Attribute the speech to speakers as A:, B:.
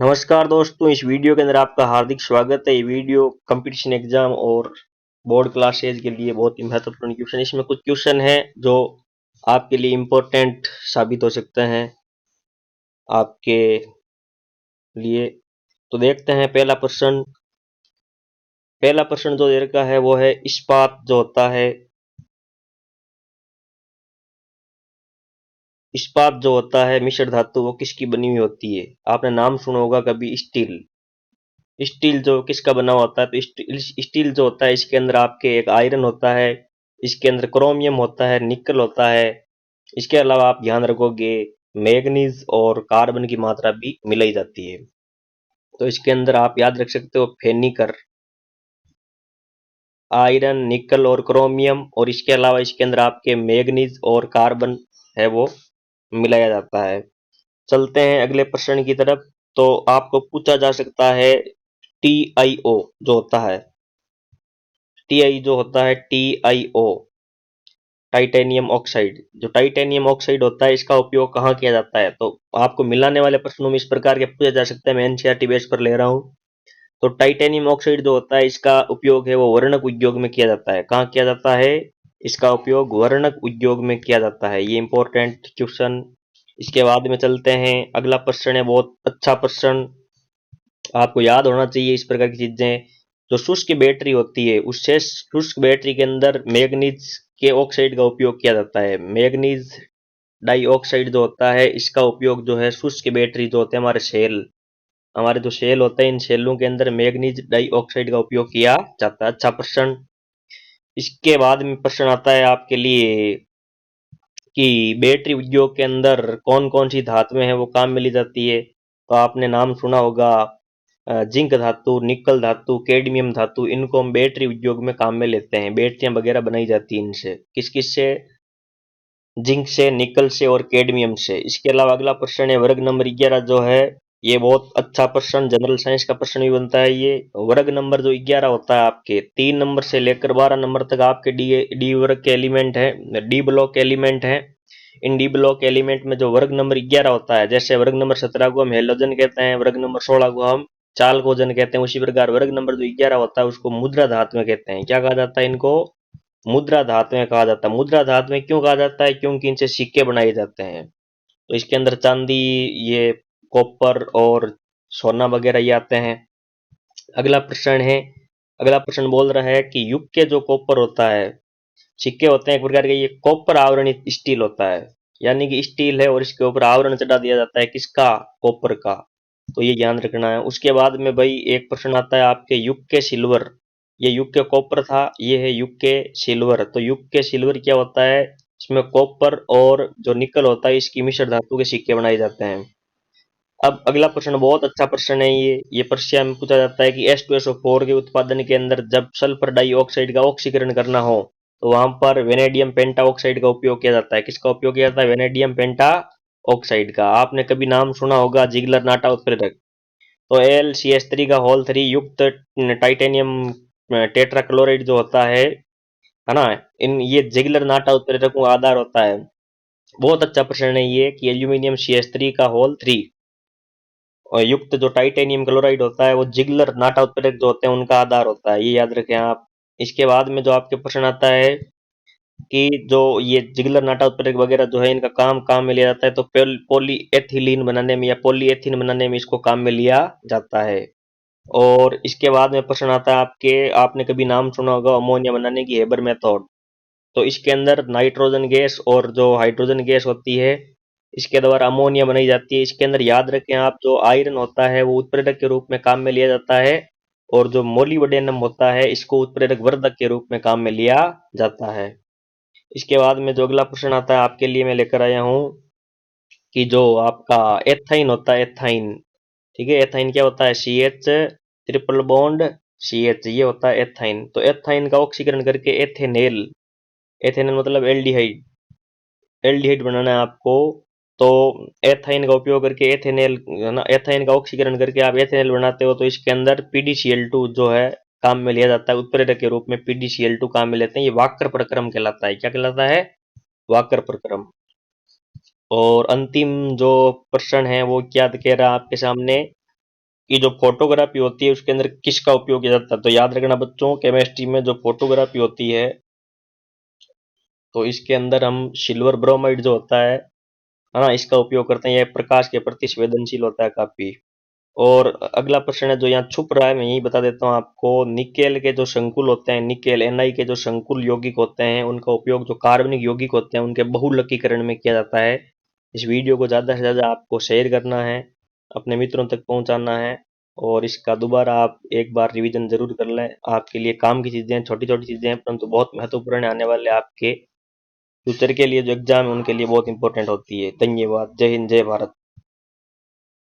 A: नमस्कार दोस्तों, इस वीडियो के अंदर आपका हार्दिक स्वागत है। ये वीडियो कंपटीशन एग्जाम और बोर्ड क्लासेज के लिए बहुत ही महत्वपूर्ण क्वेश्चन। इसमें कुछ क्वेश्चन हैं जो आपके लिए इम्पोर्टेंट साबित हो सकते हैं आपके लिए। तो देखते हैं पहला प्रश्न जो दे रखा है वो है इस्पात जो होता है। इस्पात जो होता है मिश्र धातु वो किसकी बनी हुई होती है? आपने नाम सुना होगा कभी स्टील। स्टील जो किसका बना हुआ होता है? तो स्टील जो होता है इसके अंदर आपके एक आयरन होता है, इसके अंदर क्रोमियम होता है, निकल होता है। इसके अलावा आप ध्यान रखोगे मैग्नीज और कार्बन की मात्रा भी मिलाई जाती है। तो इसके अंदर आप याद रख सकते हो फेनिकर, आयरन, निकल और क्रोमियम, और इसके अलावा इसके अंदर आपके मैग्नीज और कार्बन है वो मिलाया जाता है। चलते हैं अगले प्रश्न की तरफ। तो आपको पूछा जा सकता है TiO जो होता है, टीआई जो होता है TiO, टाइटेनियम ऑक्साइड। जो टाइटेनियम ऑक्साइड होता है इसका उपयोग कहाँ किया जाता है? तो आपको मिलाने वाले प्रश्नों में इस प्रकार के पूछे जा सकते हैं। मैं एनसीईआरटी बेस पर ले रहा हूँ। तो टाइटेनियम ऑक्साइड जो होता है इसका उपयोग है वो वर्णक उद्योग में किया जाता है। कहाँ किया जाता है? इसका उपयोग वर्णक उद्योग में किया जाता है। ये इंपॉर्टेंट क्वेश्चन। इसके बाद में चलते हैं, अगला प्रश्न है बहुत अच्छा प्रश्न, आपको याद होना चाहिए इस प्रकार की चीजें। जो शुष्क बैटरी होती है उससे शुष्क बैटरी के अंदर मैग्नीज के ऑक्साइड का उपयोग किया जाता है। मैग्नीज डाइऑक्साइड जो होता है इसका उपयोग जो है शुष्क बैटरी जो होते हैं हमारे जो सेल होते हैं इन सेलों के अंदर मैग्नीज डाइऑक्साइड का उपयोग किया जाता है। अच्छा प्रश्न। इसके बाद में प्रश्न आता है आपके लिए कि बैटरी उद्योग के अंदर कौन कौन सी धातुएं हैं वो काम में ली जाती है? तो आपने नाम सुना होगा जिंक धातु, निकल धातु, कैडमियम धातु। इनको हम बैटरी उद्योग में काम में लेते हैं। बैटरियां वगैरह बनाई जाती हैं इनसे। किस किस से? जिंक से, निकल से और कैडमियम से। इसके अलावा अगला प्रश्न है वर्ग नंबर 11 जो है, ये बहुत अच्छा प्रश्न, जनरल साइंस का प्रश्न भी बनता है ये। वर्ग नंबर जो 11 होता है आपके 3 नंबर से लेकर 12 नंबर तक आपके डी वर्ग के एलिमेंट है, डी ब्लॉक एलिमेंट है। इन डी ब्लॉक एलिमेंट में जो वर्ग नंबर 11 होता है, जैसे वर्ग नंबर 17 को हम हेलोजन कहते हैं, वर्ग नंबर 16 को हम चालकोजन कहते हैं, उसी प्रकार वर्ग नंबर जो 11 होता है उसको मुद्रा धातुएं कहते हैं। क्या कहा जाता है इनको? मुद्रा धातुएं कहा जाता है। मुद्रा धातुएं क्यों कहा जाता है? क्योंकि इनसे सिक्के बनाए जाते हैं। तो इसके अंदर चांदी, ये कॉपर और सोना वगैरह ये आते हैं। अगला प्रश्न है, अगला प्रश्न बोल रहा है कि युग के जो कॉपर होता है, सिक्के होते हैं एक प्रकार के, ये कॉपर आवरणित स्टील होता है। यानी कि स्टील है और इसके ऊपर आवरण चढ़ा दिया जाता है किसका? कॉपर का। तो ये ध्यान रखना है। उसके बाद में भाई एक प्रश्न आता है आपके युग के सिल्वर। ये युग के कॉपर था, ये है युग के सिल्वर। तो युग के सिल्वर क्या होता है? इसमें कॉपर और जो निकल होता है इसकी मिश्र धातु के सिक्के बनाए जाते हैं। अब अगला प्रश्न बहुत अच्छा प्रश्न है ये परीक्षा में पूछा जाता है कि H2SO4 के उत्पादन के अंदर जब सल्फर डाइऑक्साइड का ऑक्सीकरण करना हो तो वहां पर वेनेडियम पेंटा ऑक्साइड का उपयोग किया जाता है। किसका उपयोग किया जाता है? वेनेडियम पेंटा ऑक्साइड का। आपने कभी नाम सुना होगा जिगलर नाटा उत्प्रेरक। तो AlCH3 का होल 3 युक्त टाइटेनियम टेट्राक्लोराइड जो होता है ना, इन ये जिगलर नाटा उत्प्रेरकों का आधार होता है। बहुत अच्छा प्रश्न है ये कि एल्यूमिनियम CH3 का होल 3 और युक्त जो टाइटेनियम क्लोराइड होता है वो जिगलर नाटा उत्प्रेरक जो होते हैं उनका आधार होता है। ये याद रखें आप। इसके बाद में जो आपके प्रश्न आता है कि जो ये जिगलर नाटा उत्प्रेरक वगैरह जो है इनका काम काम में लिया जाता है, तो पॉली एथिलीन बनाने में या पॉलीएथीन बनाने में इसको काम में लिया जाता है। और इसके बाद में प्रश्न आता है आपके, आपने कभी नाम सुना होगा अमोनिया बनाने की हेबर मेथड। तो इसके अंदर नाइट्रोजन गैस और जो हाइड्रोजन गैस होती है इसके द्वारा अमोनिया बनाई जाती है। इसके अंदर याद रखें आप, जो आयरन होता है वो उत्प्रेरक के रूप में काम में लिया जाता है, और जो मोलिब्डेनम होता है इसको उत्प्रेरक वर्धक के रूप में काम में लिया जाता है। इसके बाद में जो अगला प्रश्न आता है आपके लिए मैं लेकर आया हूँ कि जो आपका एथाइन होता है, एथाइन, ठीक है, एथाइन क्या होता है? CH ट्रिपल बॉन्ड CH, ये होता है एथाइन। तो एथाइन का ऑक्सीकरण करके एथेनेल, एथेनॉल मतलब एल्डिहाइड, एल्डिहाइड बनाना है आपको। तो एथाइन का उपयोग करके एथेनेल है ना, एथाइन का ऑक्सीकरण करके आप एथेनेल बनाते हो। तो इसके अंदर PdCl2 जो है काम में लिया जाता है, उत्प्रेरक के रूप में PdCl2 काम में लेते हैं। ये वाकर प्रक्रम कहलाता है। क्या कहलाता है? वाकर प्रक्रम। और अंतिम जो प्रश्न है वो क्या कह रहा है आपके सामने कि जो फोटोग्राफी होती है उसके अंदर किसका उपयोग किया जाता है। तो याद रखना बच्चों, केमिस्ट्री में जो फोटोग्राफी होती है तो इसके अंदर हम सिल्वर ब्रोमाइड जो होता है ना, इसका उपयोग करते हैं। यह प्रकाश के प्रति संवेदनशील होता है काफी। और अगला प्रश्न है जो यहाँ छुप रहा है, मैं यही बता देता हूँ आपको। निकेल के जो संकुल होते हैं, निकेल एनआई के जो संकुल यौगिक होते हैं, उनका उपयोग जो कार्बनिक यौगिक होते हैं उनके बहुलकीकरण में किया जाता है। इस वीडियो को ज़्यादा से ज़्यादा आपको शेयर करना है, अपने मित्रों तक पहुंचाना है, और इसका दोबारा आप एक बार रिवीजन जरूर कर लें। आपके लिए काम की चीज़ें हैं, छोटी छोटी चीज़ें हैं, परंतु बहुत महत्वपूर्ण आने वाले आपके फ्यूचर के लिए जो एग्जाम है उनके लिए बहुत इंपॉर्टेंट होती है। धन्यवाद। जय हिंद, जय भारत।